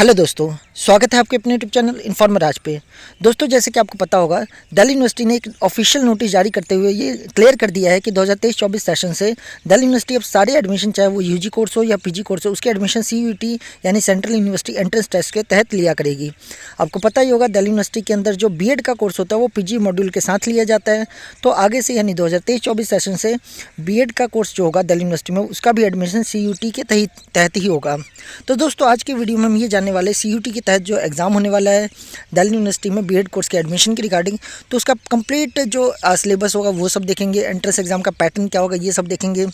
Hello दोस्तों, स्वागत है आपके अपने यूट्यूब चैनल इन्फॉर्मर आज पे। दोस्तों, जैसे कि आपको पता होगा, दिल्ली यूनिवर्सिटी ने एक ऑफिशियल नोटिस जारी करते हुए ये क्लियर कर दिया है कि 2023-24 सेशन से दिल्ली यूनिवर्सिटी अब सारे एडमिशन, चाहे वो यूजी कोर्स हो या पीजी कोर्स हो, उसके एडमिशन सीयूईटी यानी सेंट्रल यूनिवर्सिटी एंट्रेंस टेस्ट के तहत लिया करेगी। आपको पता ही होगा, दिल्ली यूनिवर्सिटी के अंदर जो बीएड का कोर्स होता है वो पीजी मॉड्यूल के साथ लिया जाता है। तो आगे से यानी 2023-24 सेशन से बीएड का कोर्स जो होगा दिल्ली यूनिवर्सिटी में, उसका भी एडमिशन सीयूईटी के तहत ही होगा। तो दोस्तों, आज की वीडियो में हम ये जानने वाले सीयूईटी के तहत जो एग्ज़ाम होने वाला है दिल्ली यूनिवर्सिटी में बीएड कोर्स के एडमिशन की रिगार्डिंग, तो उसका कंप्लीट जो सिलेबस होगा वो सब देखेंगे। एंट्रेंस एग्ज़ाम का पैटर्न क्या होगा ये सब देखेंगे।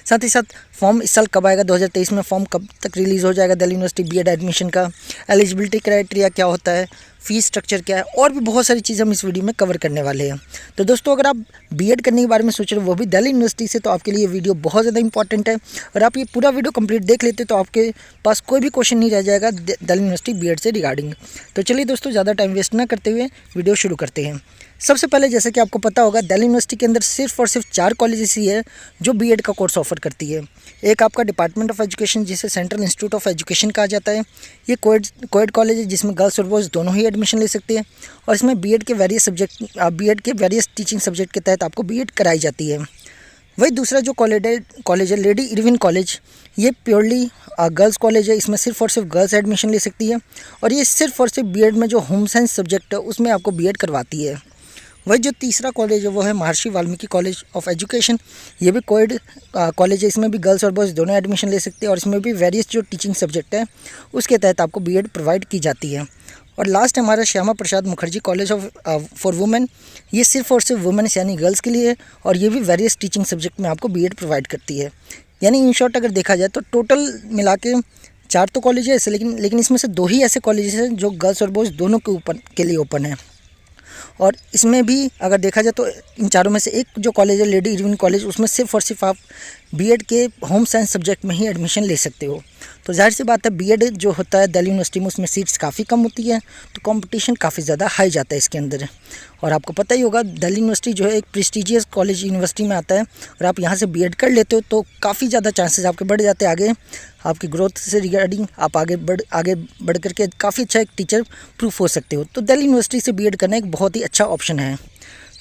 साथ ही साथ फॉर्म इस साल कब आएगा, 2023 में फॉर्म कब तक रिलीज़ हो जाएगा दिल्ली यूनिवर्सिटी बीएड एडमिशन का, एलिजिबिलिटी क्राइटेरिया क्या होता है, फ़ीस स्ट्रक्चर क्या है, और भी बहुत सारी चीज़ें हम इस वीडियो में कवर करने वाले हैं। तो दोस्तों, अगर आप बीएड करने के बारे में सोच रहे हो वो भी दिल्ली यूनिवर्सिटी से, तो आपके लिए ये वीडियो बहुत ज़्यादा इंपॉर्टेंट है। और आप ये पूरा वीडियो कंप्लीट देख लेते तो आपके पास कोई भी क्वेश्चन नहीं रह जाएगा दिल्ली यूनिवर्सिटी बीएड से रिगार्डिंग। तो चलिए दोस्तों, ज़्यादा टाइम वेस्ट ना करते हुए वीडियो शुरू करते हैं। सबसे पहले, जैसे कि आपको पता होगा, दिल्ली यूनिवर्सिटी के अंदर सिर्फ और सिर्फ 4 कॉलेजेस ही है जो बीएड का कोर्स ऑफर करती है। एक आपका डिपार्टमेंट ऑफ एजुकेशन, जिसे सेंट्रल इंस्टीट्यूट ऑफ एजुकेशन कहा जाता है। ये कोएड कॉलेज है जिसमें गर्ल्स और बॉयज़ दोनों ही एडमिशन ले सकते हैं। और इसमें बीएड के वेरियस टीचिंग सब्जेक्ट के तहत आपको बीएड कराई जाती है। वही दूसरा जो कॉलेज है लेडी इरविन कॉलेज, ये प्योरली गर्ल्स कॉलेज है। इसमें सिर्फ और सिर्फ गर्ल्स एडमिशन ले सकती है। और ये सिर्फ और सिर्फ बीएड में जो होम साइंस सब्जेक्ट है उसमें आपको बीएड करवाती है। वही जो तीसरा कॉलेज है वो है महर्षि वाल्मीकि कॉलेज ऑफ एजुकेशन। ये भी कोएड कॉलेज है। इसमें भी गर्ल्स और बॉयज़ दोनों एडमिशन ले सकते हैं। और इसमें भी वेरियस जो टीचिंग सब्जेक्ट है उसके तहत आपको बीएड प्रोवाइड की जाती है। और लास्ट हमारा Shyama Prasad Mukherjee college for women, ये सिर्फ और सिर्फ वुमेन्स यानी गर्ल्स के लिए है। और ये भी वेरियस टीचिंग सब्जेक्ट में आपको बीएड प्रोवाइड करती है। यानी इन शॉर्ट अगर देखा जाए तो टोटल मिला के 4 तो कॉलेज है ऐसे, लेकिन इसमें से 2 ही ऐसे कॉलेजेस हैं जो गर्ल्स और बॉयज़ दोनों के लिए ओपन है। और इसमें भी अगर देखा जाए तो इन चारों में से एक जो कॉलेज है लेडी इरविन कॉलेज, उसमें सिर्फ और सिर्फ आप बीएड के होम साइंस सब्जेक्ट में ही एडमिशन ले सकते हो। तो जाहिर सी बात है, बीएड जो होता है दिल्ली यूनिवर्सिटी में उसमें सीट्स काफ़ी कम होती है, तो कंपटीशन काफ़ी ज़्यादा हाई जाता है इसके अंदर। और आपको पता ही होगा, दिल्ली यूनिवर्सिटी जो है एक प्रेस्टिजियस कॉलेज यूनिवर्सिटी में आता है। और आप यहाँ से बीएड कर लेते हो तो काफ़ी ज़्यादा चांसेस आपके बढ़ जाते हैं आगे आपकी ग्रोथ से रिगार्डिंग। आप आगे बढ़ करके काफ़ी अच्छा एक टीचर प्रूफ हो सकते हो। तो दिल्ली यूनिवर्सिटी से बीएड करना एक बहुत ही अच्छा ऑप्शन है।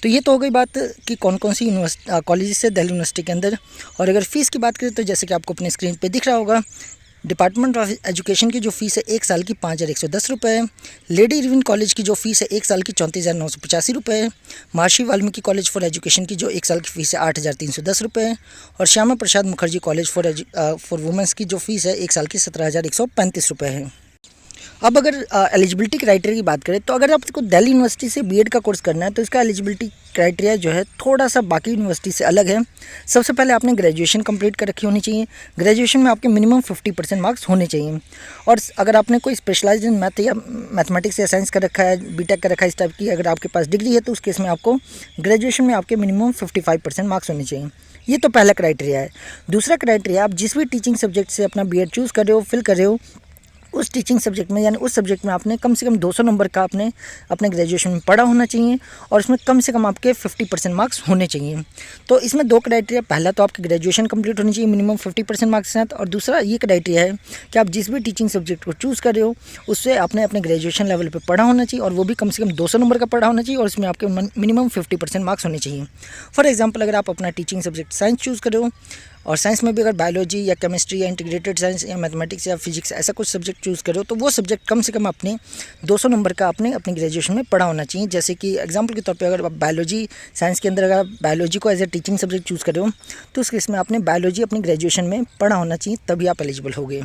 तो ये तो हो गई बात कि कौन कौन सी कॉलेजेस है दिल्ली यूनिवर्सिटी के अंदर। और अगर फ़ीस की बात करें तो जैसे कि आपको अपने स्क्रीन पे दिख रहा होगा, डिपार्टमेंट ऑफ एजुकेशन की जो फ़ीस है 1 साल की 5,110 रुपये है। लेडी इरविन कॉलेज की जो फ़ीस है 1 साल की 34,985 रुपये है। महर्षि वाल्मीकि कॉलेज फॉर एजुकेशन की जो 1 साल की फ़ीस है 8,310 रुपये है। और Shyama Prasad Mukherjee college for women's की जो फ़ीस है 1 साल की 17,135 रुपये है। अब अगर एलिजिबिलिटी क्राइटेरिया की बात करें तो अगर आपको दिल्ली यूनिवर्सिटी से बीएड का कोर्स करना है तो इसका एलिजिबिलिटी क्राइटेरिया जो है थोड़ा सा बाकी यूनिवर्सिटी से अलग है। सबसे पहले आपने ग्रेजुएशन कंप्लीट कर रखी होनी चाहिए। ग्रेजुएशन में आपके मिनिमम 50% मार्क्स होने चाहिए। और अगर आपने कोई स्पेशलाइज्ड इन मैथ या मैथमेटिक्स या साइंस कर रखा है, बीटेक कर रखा है, इस टाइप की अगर आपके पास डिग्री है तो उस केस में आपको ग्रेजुएशन में आपके मिनिमम 55% मार्क्स होने चाहिए। ये तो पहला क्राइटेरिया है। दूसरा क्राइटेरिया, आप जिस भी टीचिंग सब्जेक्ट से अपना बीएड चूज़ कर रहे हो, फिल कर रहे हो, उस टीचिंग सब्जेक्ट में यानी उस सब्जेक्ट में आपने कम से कम 200 नंबर का आपने अपने ग्रेजुएशन में पढ़ा होना चाहिए। और इसमें कम से कम आपके 50% मार्क्स होने चाहिए। तो इसमें 2 क्राइटेरिया, पहला तो आपकी ग्रेजुएशन कंप्लीट होनी चाहिए मिनिमम 50% मार्क्स के साथ। और दूसरा ये क्राइटेरिया है कि आप जिस भी टीचिंग सब्जेक्ट को चूज़ कर रहे हो उससे आपने अपने ग्रेजुएशन लेवल पर पढ़ा होना चाहिए। और वो भी कम से कम 200 नंबर का पढ़ा होना चाहिए। और इसमें आपके मिनिमम 50% मार्क्स होने चाहिए। फॉर एग्जाम्पल, अगर आप अपना टीचिंग सब्जेक्ट साइंस चूज़ कर रहे हो और साइंस में भी अगर बायोलॉजी या केमिस्ट्री या इंटीग्रेटेड साइंस या मैथमेटिक्स या फिजिक्स ऐसा कुछ सब्जेक्ट चूज़ करो तो वो सब्जेक्ट कम से कम अपने 200 नंबर का आपने अपनी ग्रेजुएशन में पढ़ा होना चाहिए। जैसे कि एग्जांपल के तौर पे अगर आप बायोलॉजी साइंस के अंदर अगर आप बायोलॉजी को as a teaching subject choose कर रहे हो तो उस केस में आपने बायोलॉजी अपनी ग्रेजुएशन में पढ़ा होना चाहिए, तभी आप एलिजिबल होगे।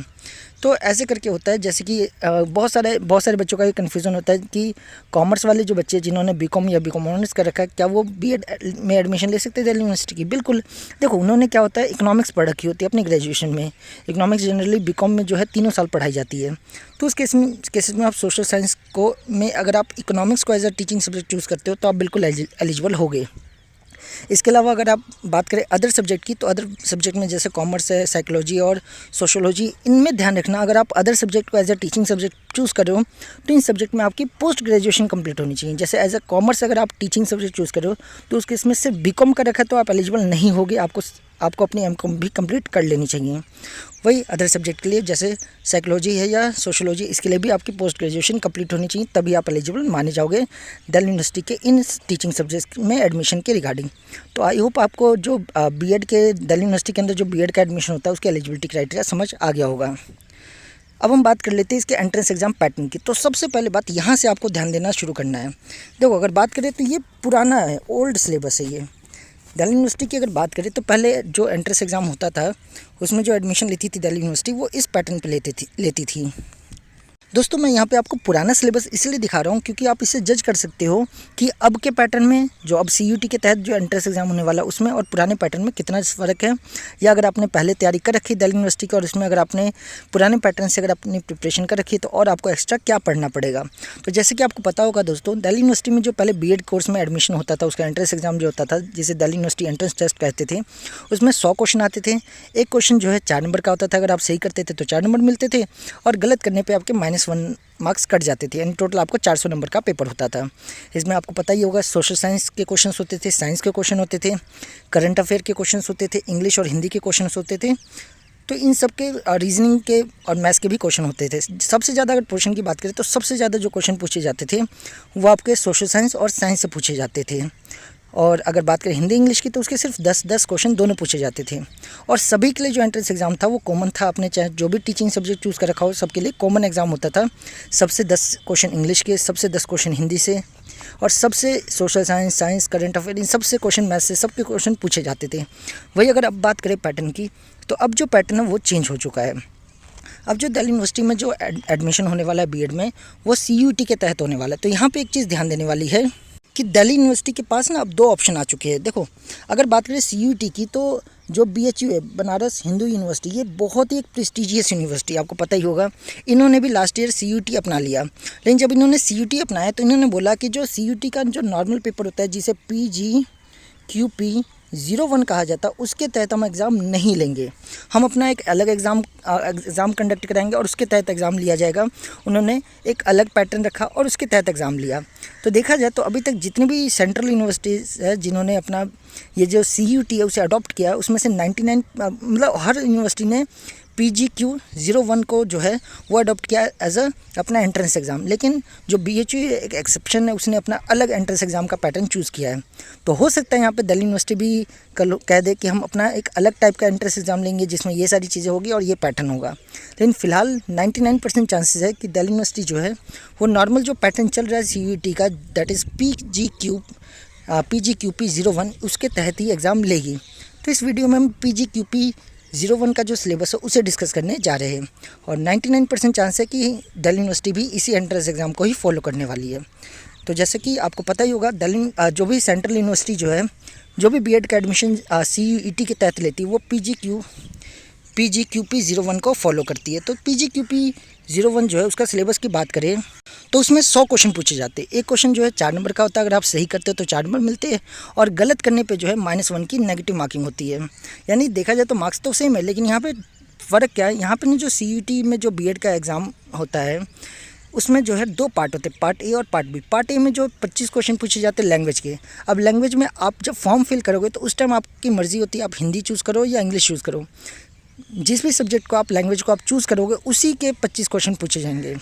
तो ऐसे करके होता है। जैसे कि बहुत सारे बच्चों का ये कन्फ्यूज़न होता है कि कॉमर्स वाले जो बच्चे जिन्होंने बीकॉम या बीकॉम ऑनर्स कर रखा है, क्या वो बीएड में एडमिशन ले सकते हैं दिल्ली यूनिवर्सिटी की? बिल्कुल। देखो, उन्होंने क्या होता है, इकोनॉमिक्स पढ़ रखी होती है अपने ग्रेजुएशन में। इकोनॉमिक्स जनरली बीकॉम में जो है 3 साल पढ़ाई जाती है। तो उस केसेस में आप सोशल साइंस को में अगर आप इकोनॉमिक्स को as a teaching subject choose करते हो तो आप बिल्कुल एलिजिबल होगे। इसके अलावा अगर आप बात करें अदर सब्जेक्ट की, तो अदर सब्जेक्ट में जैसे कॉमर्स है, साइकोलॉजी और सोशोलॉजी, इनमें ध्यान रखना, अगर आप अदर सब्जेक्ट को as a teaching subject choose कर रहे हो तो इन सब्जेक्ट में आपकी पोस्ट ग्रेजुएशन कंप्लीट होनी चाहिए। जैसे एज अ कॉमर्स अगर आप टीचिंग सब्जेक्ट चूज़ कर रहे हो तो उसके इसमें सिर्फ बीकॉम का रखा तो आप एलिजिबल नहीं होगे। आपको आपको अपनी एमकॉम भी कंप्लीट कर लेनी चाहिए। वही अदर सब्जेक्ट के लिए जैसे साइकोलॉजी है या सोशोलॉजी, इसके लिए भी आपकी पोस्ट ग्रेजुएशन कंप्लीट होनी चाहिए, तभी आप एलिजिबल माने जाओगे दिल्ली यूनिवर्सिटी के इन टीचिंग सब्जेक्ट में एडमिशन के रिगार्डिंग। तो आई होप आपको जो बीएड के दिल्ली यूनिवर्सिटी के अंदर जो बीएड का एडमिशन होता है उसकी एलिजिबिलिटी क्राइटेरिया समझ आ गया होगा। अब हम बात कर लेते हैं इसके एंट्रेंस एग्जाम पैटर्न की। तो सबसे पहले बात यहाँ से आपको ध्यान देना शुरू करना है। देखो, अगर बात करें तो ये पुराना है, ओल्ड सिलेबस है ये। दिल्ली यूनिवर्सिटी की अगर बात करें तो पहले जो एंट्रेंस एग्ज़ाम होता था उसमें जो एडमिशन लेती थी दिल्ली यूनिवर्सिटी, वो इस पैटर्न पे लेती थी। दोस्तों, मैं यहाँ पे आपको पुराना सिलेबस इसलिए दिखा रहा हूँ क्योंकि आप इससे जज कर सकते हो कि अब के पैटर्न में जो अब सीयूटी के तहत जो एंट्रेंस एग्जाम होने वाला उसमें और पुराने पैटर्न में कितना फ़र्क है, या अगर आपने पहले तैयारी कर रखी दिल्ली यूनिवर्सिटी की और उसमें अगर आपने पुराने पैटर्न से अगर अपनी प्रिपरेशन कर रखी है तो और आपको एक्स्ट्रा क्या पढ़ना पड़ेगा। तो जैसे कि आपको पता होगा दोस्तों, दिल्ली यूनिवर्सिटी में जो पहले बीएड कोर्स में एडमिशन होता था उसका एंट्रेंस एग्जाम जो होता था, जिसे दिल्ली यूनिवर्सिटी एंट्रेंस टेस्ट कहते थे, उसमें 100 क्वेश्चन आते थे। एक क्वेश्चन जो है 4 नंबर का होता था, अगर आप सही करते थे तो 4 नंबर मिलते थे और गलत करने पर आपके -1 मार्क्स कट जाते थे, यानी टोटल आपको 400 नंबर का पेपर होता था। इसमें आपको पता ही होगा सोशल साइंस के क्वेश्चंस होते थे, साइंस के क्वेश्चन होते थे, करंट अफेयर के क्वेश्चंस होते थे, इंग्लिश और हिंदी के क्वेश्चंस होते थे। तो इन सब के रीजनिंग के और मैथ्स के भी क्वेश्चन होते थे। सबसे ज़्यादा अगर क्वेश्चन की बात करें तो सबसे ज़्यादा जो क्वेश्चन पूछे जाते थे वो आपके सोशल साइंस और साइंस से पूछे जाते थे। और अगर बात करें हिंदी इंग्लिश की तो उसके सिर्फ 10-10 क्वेश्चन दोनों पूछे जाते थे। और सभी के लिए जो एंट्रेंस एग्ज़ाम था वो कॉमन था। आपने चाहे जो भी टीचिंग सब्जेक्ट चूज़ कर रखा हो, सबके लिए कॉमन एग्ज़ाम होता था। सबसे 10 क्वेश्चन इंग्लिश के, सबसे 10 क्वेश्चन हिंदी से और सबसे social science, science, current affair, इन सबसे क्वेश्चन मैथ्स से, सबके क्वेश्चन पूछे जाते थे। वही अगर अब बात करें पैटर्न की, तो अब जो पैटर्न है वो चेंज हो चुका है। अब जो दिल्ली यूनिवर्सिटी में जो एडमिशन होने वाला है बीएड में, वो सीयूटी के तहत होने वाला है। तो यहाँ पे एक चीज़ ध्यान देने वाली है कि दिल्ली यूनिवर्सिटी के पास ना अब 2 ऑप्शन आ चुके हैं। देखो, अगर बात करें सीयूटी की तो जो बीएचयू है, बनारस हिंदू यूनिवर्सिटी, ये बहुत ही एक प्रेस्टिजियस यूनिवर्सिटी, आपको पता ही होगा। इन्होंने भी लास्ट ईयर सीयूटी अपना लिया, लेकिन जब इन्होंने सीयूटी अपनाया तो इन्होंने बोला कि जो सीयूटी का जो नॉर्मल पेपर होता है, जिसे PGQP01 कहा जाता है, उसके तहत हम एग्ज़ाम नहीं लेंगे। हम अपना एक अलग एग्ज़ाम कंडक्ट कराएंगे और उसके तहत एग्ज़ाम लिया जाएगा। उन्होंने एक अलग पैटर्न रखा और उसके तहत एग्ज़ाम लिया। तो देखा जाए तो अभी तक जितनी भी सेंट्रल यूनिवर्सिटीज़ है जिन्होंने अपना ये जो सीयूटी है उसे अडॉप्ट किया, उसमें से 99 मतलब हर यूनिवर्सिटी ने PGQ01 को जो है वो अडॉप्ट किया एज अपना एंट्रेंस एग्ज़ाम। लेकिन जो BHU एक एक्सेप्शन है, उसने अपना अलग एंट्रेंस एग्ज़ाम का पैटर्न चूज़ किया है। तो हो सकता है यहाँ पे दिल्ली यूनिवर्सिटी भी कह दे कि हम अपना एक अलग टाइप का एंट्रेंस एग्ज़ाम लेंगे जिसमें ये सारी चीज़ें होगी और ये पैटर्न होगा। लेकिन फ़िलहाल 99% चांसेस है कि दिल्ली यूनिवर्सिटी जो है वो नॉर्मल जो पैटर्न चल रहा है CUET का, दैट इज़ PGQP01, उसके तहत ही एग्ज़ाम लेगी। तो इस वीडियो में हम PGQP01 का जो सिलेबस है उसे डिस्कस करने जा रहे हैं और 99% चांस है कि दिल्ली यूनिवर्सिटी भी इसी एंट्रेंस एग्ज़ाम को ही फॉलो करने वाली है। तो जैसे कि आपको पता ही होगा, दिल्ली जो भी सेंट्रल यूनिवर्सिटी जो है, जो भी बीएड का एडमिशन CUET के तहत लेती है, वो PGQP01 को फॉलो करती है। तो PGQP01 जो है उसका सिलेबस की बात करें तो उसमें 100 क्वेश्चन पूछे जाते हैं। एक क्वेश्चन जो है 4 नंबर का होता है, अगर आप सही करते हो तो 4 नंबर मिलते हैं और गलत करने पे जो है -1 की नेगेटिव मार्किंग होती है। यानी देखा जाए तो मार्क्स तो सेम है, लेकिन यहाँ पे फ़र्क क्या है, यहाँ पे ना जो CUET में जो बीएड का एग्ज़ाम होता है उसमें जो है 2 पार्ट होते हैं, पार्ट ए और पार्ट बी। पार्ट ए में जो 25 क्वेश्चन पूछे जाते हैं लैंग्वेज के। अब लैंग्वेज में आप जब फॉर्म फिल करोगे तो उस टाइम आपकी मर्ज़ी होती है, आप हिंदी चूज़ करो या इंग्लिश चूज़ करो। जिस भी सब्जेक्ट को आप लैंग्वेज को आप चूज़ करोगे उसी के 25 क्वेश्चन पूछे जाएंगे।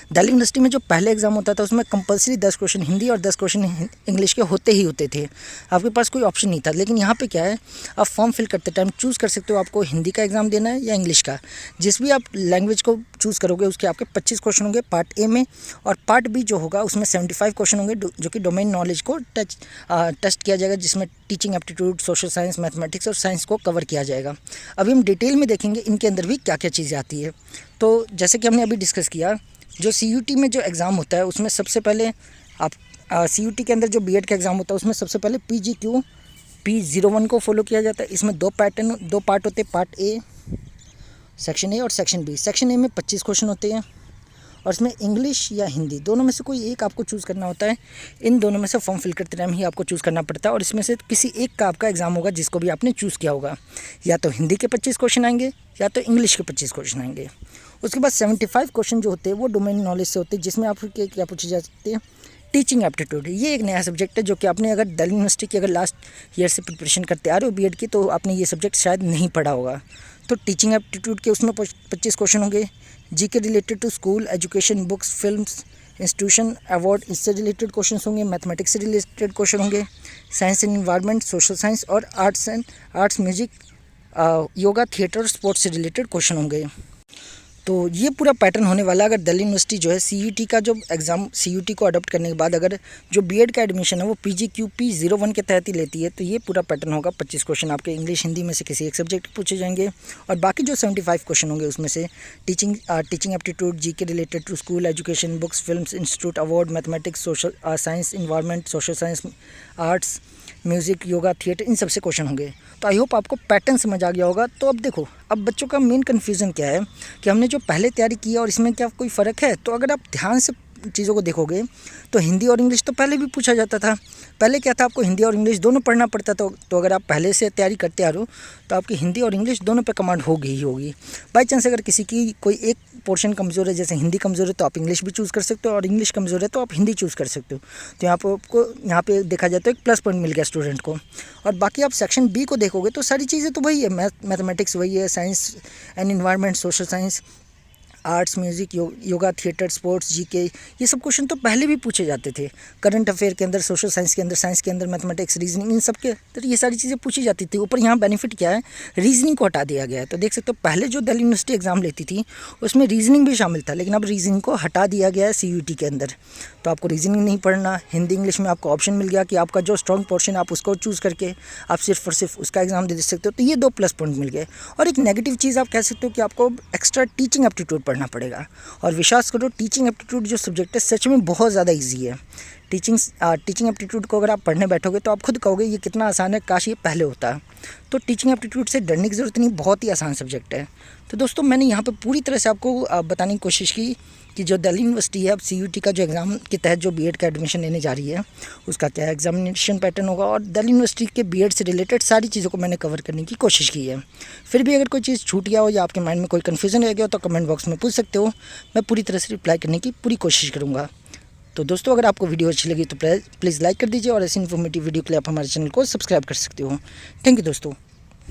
दिल्ली यूनिवर्सिटी में जो पहले एग्ज़ाम होता था उसमें कंपलसरी 10 क्वेश्चन हिंदी और 10 क्वेश्चन इंग्लिश के होते ही होते थे, आपके पास कोई ऑप्शन नहीं था। लेकिन यहाँ पे क्या है, आप फॉर्म फिल करते टाइम चूज़ कर सकते हो आपको हिंदी का एग्ज़ाम देना है या इंग्लिश का। जिस भी आप लैंग्वेज को चूज़ करोगे उसके आपके 25 क्वेश्चन होंगे पार्ट ए में, और पार्ट बी जो होगा उसमें 75 क्वेश्चन होंगे जो कि डोमेन नॉलेज को टेस्ट किया जाएगा, जिसमें teaching aptitude, social science, mathematics और साइंस को कवर किया जाएगा। अभी हम डिटेल में देखेंगे इनके अंदर भी क्या क्या चीज़ें आती है। तो जैसे कि हमने अभी डिस्कस किया, जो CUET में जो एग्ज़ाम होता है उसमें सबसे पहले आप CUET के अंदर जो बीएड का एग्ज़ाम होता है उसमें सबसे पहले PGQP01 को फॉलो किया जाता है। इसमें 2 पार्ट होते हैं, पार्ट ए सेक्शन ए और सेक्शन बी। सेक्शन ए में 25 क्वेश्चन होते हैं और इसमें इंग्लिश या हिंदी दोनों में से कोई एक आपको चूज़ करना होता है। इन दोनों में से फॉर्म फिल करते टाइम ही आपको चूज़ करना पड़ता है और इसमें से किसी एक का आपका एग्ज़ाम होगा जिसको भी आपने चूज़ किया होगा। या तो हिंदी के 25 क्वेश्चन आएंगे या तो इंग्लिश के 25 क्वेश्चन उसके बाद 75 क्वेश्चन जो होते हैं वो डोमेन नॉलेज से होते हैं, जिसमें आपके क्या पूछे जाते हैं, टीचिंग एप्टीट्यूड, ये एक नया सब्जेक्ट है जो कि आपने अगर दिल्ली यूनिवर्सिटी की अगर लास्ट ईयर से प्रिपरेशन करते आ रहे हो बीएड की, तो आपने ये सब्जेक्ट शायद नहीं पढ़ा होगा। तो टीचिंग एप्टीट्यूड के उसमें 25 क्वेश्चन होंगे, GK related to school education, books, films, institution, award, इससे रिलेटेड क्वेश्चन होंगे, मैथमेटिक्स से रिलेटेड क्वेश्चन होंगे, science and environment, social science और arts, music, yoga, theatre, sports से रिलेटेड क्वेश्चन होंगे। तो ये पूरा पैटर्न होने वाला है। अगर दिल्ली यूनिवर्सिटी जो है सीयूटी का जो एग्ज़ाम, सीयूटी को अडॉप्ट करने के बाद अगर जो बीएड का एडमिशन है वो PGQP 01 के तहत ही लेती है, तो ये पूरा पैटर्न होगा। 25 क्वेश्चन आपके इंग्लिश हिंदी में से किसी एक सब्जेक्ट पूछे जाएंगे और बाकी जो 75 क्वेश्चन होंगे उसमें से teaching aptitude, GK related to school education, books, films, institute, award, mathematics, social science, environment, social science, arts, music, yoga, theatre, इन सबसे क्वेश्चन होंगे। तो आई होप आपको पैटर्न समझ आ गया होगा। तो अब देखो, अब बच्चों का मेन कन्फ्यूज़न क्या है कि हमने जो पहले तैयारी की है और इसमें क्या कोई फ़र्क है। तो अगर आप ध्यान से चीज़ों को देखोगे तो हिंदी और इंग्लिश तो पहले भी पूछा जाता था। पहले क्या था, आपको हिंदी और इंग्लिश दोनों पढ़ना पड़ता था। तो अगर आप पहले से तैयारी करते आ रहे हो तो आपकी हिंदी और इंग्लिश दोनों पे कमांड होगी ही होगी। बाई चांस अगर किसी की कोई एक पोर्शन कमज़ोर है, जैसे हिंदी कमज़ोर है तो आप इंग्लिश भी चूज़ कर सकते हो, और इंग्लिश कमज़ोर है तो आप हिंदी चूज़ कर सकते हो। तो यहाँ पे देखा जाए तो एक प्लस पॉइंट मिल गया स्टूडेंट को। और बाकी आप सेक्शन बी को देखोगे तो सारी चीज़ें तो वही है, मैथमेटिक्स वही है, science and environment, social science, arts, music, yoga, theatre, sports, GK, ये सब क्वेश्चन तो पहले भी पूछे जाते थे। करंट अफेयर के अंदर, सोशल साइंस के अंदर, साइंस के अंदर, मैथमेटिक्स, रीजनिंग, इन सब के अंदर ये सारी चीज़ें पूछी जाती थी। ऊपर यहाँ बेनिफिट क्या है, रीजनिंग को हटा दिया गया है। तो देख सकते हो पहले जो दिल्ली यूनिवर्सिटी एग्जाम लेती थी उसमें रीजनिंग भी शामिल था, लेकिन अब रीजनिंग को हटा दिया गया है सीयूटी के अंदर। तो आपको रीजनिंग नहीं पढ़ना, हिंदी इंग्लिश में आपको ऑप्शन मिल गया कि आपका जो स्ट्रॉन्ग पोर्शन है आप उसको चूज़ करके आप सिर्फ और सिर्फ उसका एग्ज़ाम दे सकते हो। तो ये 2 प्लस पॉइंट मिल गए। और एक नेगेटिव चीज़ आप कह सकते हो कि आपको एक्स्ट्रा टीचिंग एप्टीट्यूड पढ़ना पड़ेगा। और विश्वास करो, टीचिंग एप्टीट्यूड जो सब्जेक्ट है सच में बहुत ज़्यादा इजी है। टीचिंग एप्टीट्यूड को अगर आप पढ़ने बैठोगे तो आप खुद कहोगे ये कितना आसान है, काश ये पहले होता। तो टीचिंग एप्टीट्यूड से डरने की ज़रूरत नहीं, बहुत ही आसान सब्जेक्ट है। तो दोस्तों, मैंने यहाँ पे पूरी तरह से आपको बताने की कोशिश की कि जो दिल्ली यूनिवर्सिटी है अब सीयूटी का जो एग्ज़ाम के तहत जो बीएड का एडमिशन लेने जा रही है उसका क्या एग्जामिनेशन पैटर्न होगा, और दिल्ली यूनिवर्सिटी के बीएड से रिलेटेड सारी चीज़ों को मैंने कवर करने की कोशिश की है। फिर भी अगर कोई चीज़ छूट गया हो या आपके माइंड में कोई कन्फ्यूज़न रह गया हो तो कमेंट बॉक्स में पूछ सकते हो, मैं पूरी तरह से रिप्लाई करने की पूरी कोशिश करूँगा। तो दोस्तों, अगर आपको वीडियो अच्छी लगी तो प्लीज़ लाइक कर दीजिए, और ऐसी इन्फॉर्मेटिव वीडियो के लिए आप हमारे चैनल को सब्सक्राइब कर सकते हो। थैंक यू दोस्तों।